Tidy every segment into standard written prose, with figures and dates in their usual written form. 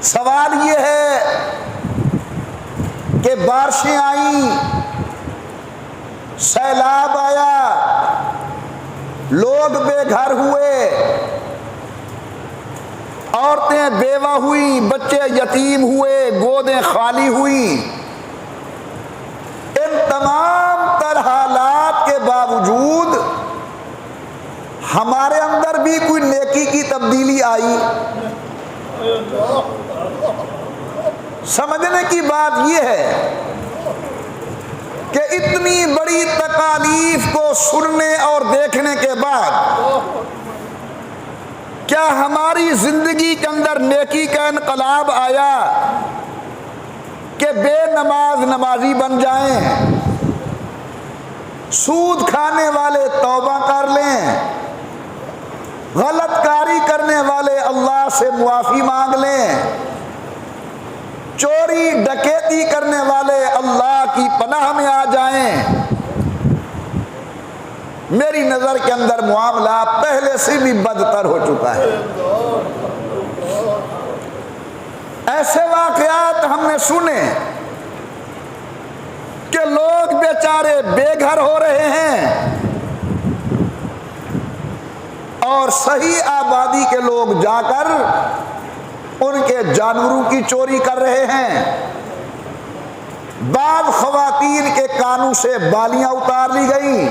सवाल ये है कि बारिशें आई, सैलाब आया, लोग बेघर हुए, औरतें बेवा हुई, बच्चे यतीम हुए, गोदें खाली हुई। इन तमाम तरह हालात के बावजूद हमारे अंदर भी कोई नेकी की तब्दीली आई। समझने की बात यह है कि इतनी बड़ी तकालीफ को सुनने और देखने के बाद क्या हमारी जिंदगी के अंदर नेकी का इनकलाब आया कि बेनमाज नमाजी बन जाएं, सूद खाने वाले तौबा कर लें, गलतकारी करने वाले अल्लाह से मुआफ़ी मांग लें, चोरी डकैती करने वाले अल्लाह की पनाह में आ जाएं। मेरी नज़र के अंदर मामला पहले से भी बदतर हो चुका है। ऐसे वाक़यात हमने सुने कि लोग बेचारे बेघर हो रहे हैं और सही आबादी के लोग जाकर उनके जानवरों की चोरी कर रहे हैं। बाद ख़वातीन के कानों से बालियां उतार ली गई।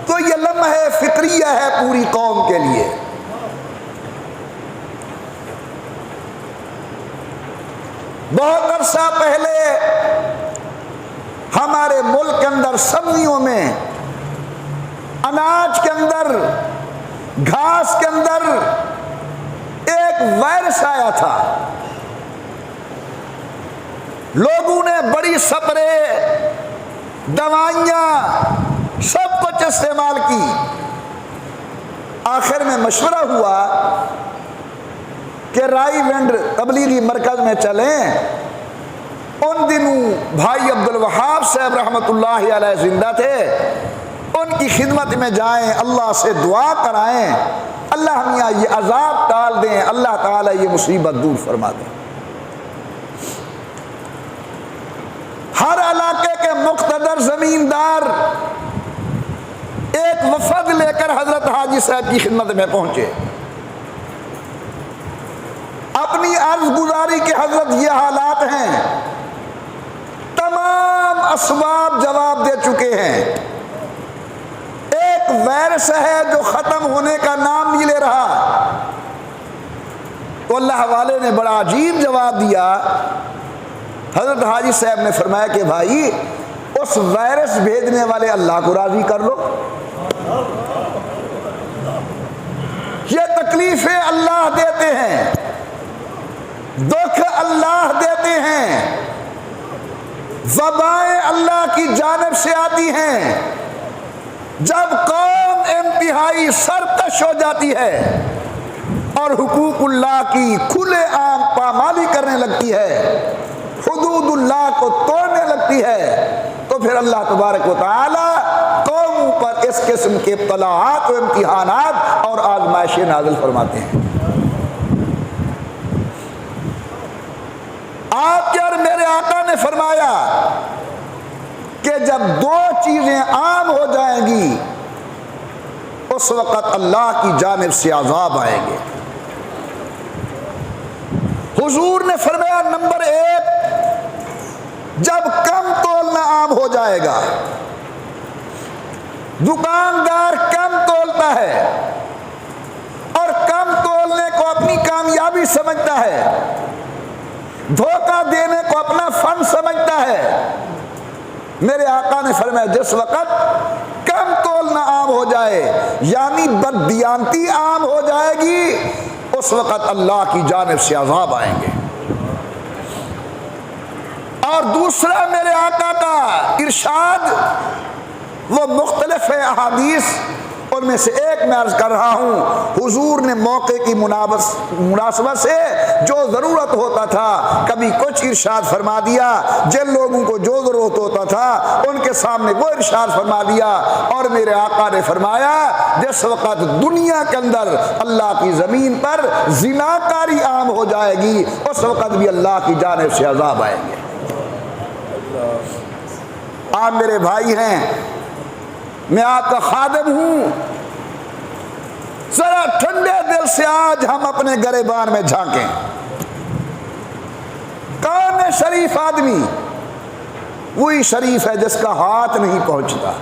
तो ये लम्हे फिक्रिया है पूरी कौम के लिए। बहुत अरसा पहले हमारे मुल्क के अंदर सब्जियों में, अनाज के अंदर, घास के अंदर एक वायरस आया था। लोगों ने बड़ी स्प्रे, दवाइयां, सब कुछ इस्तेमाल की। आखिर में मशवरा हुआ कि राईवेंड तबलीगी मरकज में चलें। उन दिनों भाई अब्दुल वहाब साहब रहमतुल्लाहि अलैह जिंदा थे। उनकी खिदमत में जाएं, अल्लाह से दुआ कराएं, अल्लाह मियाँ ये अजाब टाल दें, अल्लाह ताला ये मुसीबत दूर फरमा दें। हर इलाके के मुख्तदर जमींदार एक वफद लेकर हजरत हाजी साहब की खिदमत में पहुंचे। अपनी अर्ज गुजारी के हजरत ये हालात हैं, तमाम असबाब जवाब दे चुके हैं, एक वायरस है जो खत्म होने का नाम नहीं ले रहा। तो अल्लाह वाले ने बड़ा अजीब जवाब दिया। हजरत हाजी साहब ने फरमाया कि भाई उस वायरस भेजने वाले अल्लाह को राजी कर लो। ये तकलीफें अल्लाह देते हैं, दुख अल्लाह देते हैं, वबाएं अल्लाह की जानिब से आती हैं। जब कौम इंतहाई सरकश हो जाती है और हुकूकुल्लाह की खुले आम पामाली करने लगती है, हुदूदुल्लाह को तोड़ने लगती है, तो फिर अल्लाह तबारक व तआला कौमों पर इस किस्म के इब्तलाआत और इम्तिहानात और आज़माइशें नाज़िल फरमाते हैं। आपके और मेरे आका ने फरमाया कि जब दो चीजें आम हो जाएंगी उस वक़्त अल्लाह की जानिब से अज़ाब आएंगे। हुजूर ने फरमाया नंबर एक, जब कम तोलना आम हो जाएगा, दुकानदार कम तोलता है और कम तोलने को अपनी कामयाबी समझता है, धोखा देने को अपना फन समझता है। मेरे आका ने फरमाया जिस वक़्त कम तोलना आम हो जाए, यानी बददियानती आम हो जाएगी, उस वक़्त अल्लाह की जानिब से अज़ाब आएंगे। और दूसरा मेरे आका का इरशाद, वो मुख्तलिफ अहादीस उनमें से एक मैं अर्ज कर रहा हूँ, हुजूर ने मौके की मुनासबत से जो ज़रूरत होता था कभी कुछ इरशाद फरमा दिया, जिन लोगों को जो ज़रूरत होता था उनके सामने वो इरशाद फरमा दिया। और मेरे आका ने फरमाया जिस वक़्त दुनिया के अंदर अल्लाह की ज़मीन पर ज़िनाकारी आम हो जाएगी उस वक़्त भी अल्लाह की जानिब से अज़ाब आएंगे। आप मेरे भाई हैं, मैं आपका खादिम हूं, जरा ठंडे दिल से आज हम अपने गरेबान में झांकें। कौन है शरीफ आदमी? वही शरीफ है जिसका हाथ नहीं पहुंचता।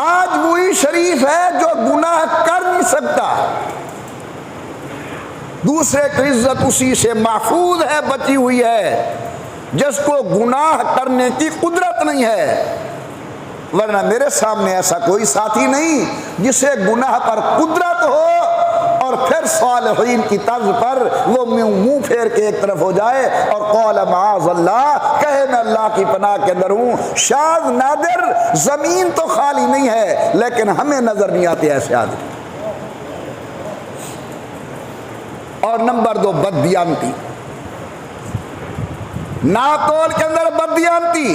आज वही शरीफ है जो गुनाह कर नहीं सकता। दूसरे की इज्जत उसी से महफूज है, बची हुई है जिसको गुनाह करने की कुदरत नहीं है। वरना मेरे सामने ऐसा कोई साथी नहीं जिसे गुनाह पर कुदरत हो और फिर सालिहीन की तर्ज पर वो मुंह फेर के एक तरफ हो जाए और कौल माअज़ल्लाह कहे मैं अल्लाह की पनाह के अंदर हूं। शाद नादिर, जमीन तो खाली नहीं है लेकिन हमें नजर नहीं आते ऐसे आदमी। और नंबर 2, बददियानती। नातोल के अंदर बददियानती,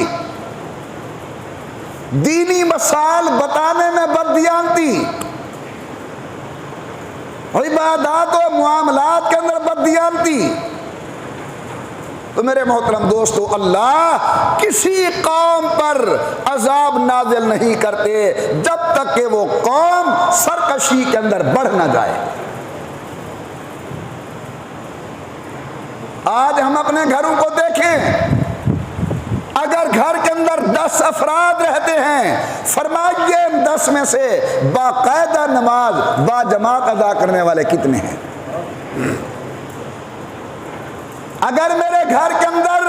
दीनी मसाल बताने में बददियानती, इबादत और मुआमलात के अंदर बददियानती। तो मेरे मोहतरम दोस्तों, अल्लाह किसी कौम पर अजाब नाजिल नहीं करते जब तक कि वो कौम सरकशी के अंदर बढ़ ना जाए। आज हम अपने घरों को देखें, अगर घर के अंदर 10 अफराद रहते हैं, फरमाइए 10 में से बाकायदा नमाज बाजमात अदा करने वाले कितने हैं? अगर मेरे घर के अंदर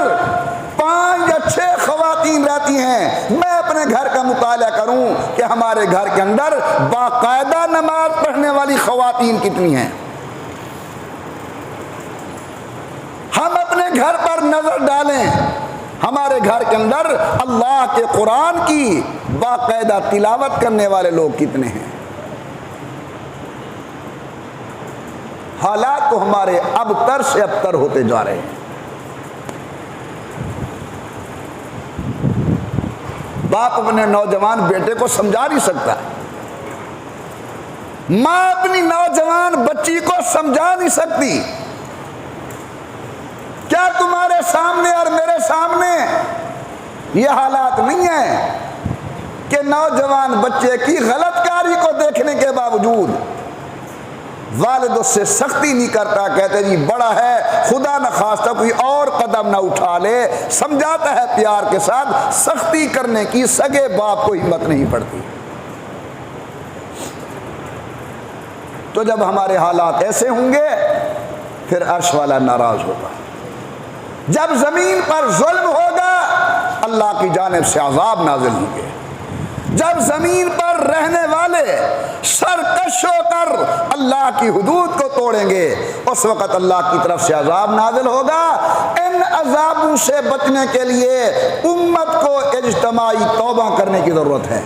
5 या 6 ख़वातीन रहती हैं, मैं अपने घर का मुताला करूं कि हमारे घर के अंदर बाकायदा नमाज पढ़ने वाली ख़वातीन कितनी हैं। हम अपने घर पर नजर डालें, हमारे घर के अंदर अल्लाह के कुरान की बाकायदा तिलावत करने वाले लोग कितने हैं। हालात तो हमारे अबतर से अबतर होते जा रहे हैं। बाप अपने नौजवान बेटे को समझा नहीं सकता, मां अपनी नौजवान बच्ची को समझा नहीं सकती। क्या तुम्हारे सामने और मेरे सामने यह हालात नहीं है कि नौजवान बच्चे की गलतकारी को देखने के बावजूद वालिद उससे सख्ती नहीं करता, कहते जी बड़ा है, खुदा न खास्ता कोई और कदम ना उठा ले, समझाता है प्यार के साथ, सख्ती करने की सगे बाप को हिम्मत नहीं पड़ती। तो जब हमारे हालात ऐसे होंगे फिर अर्श वाला नाराज होगा। जब जमीन पर जुल्म होगा अल्लाह की जानिब से अजाब नाजिल होंगे। जब जमीन पर रहने वाले सरकश होकर अल्लाह की हुदूद को तोड़ेंगे उस वक़्त अल्लाह की तरफ से अजाब नाजिल होगा। इन अजाबों से बचने के लिए उम्मत को इज्तिमाई तौबा करने की ज़रूरत है।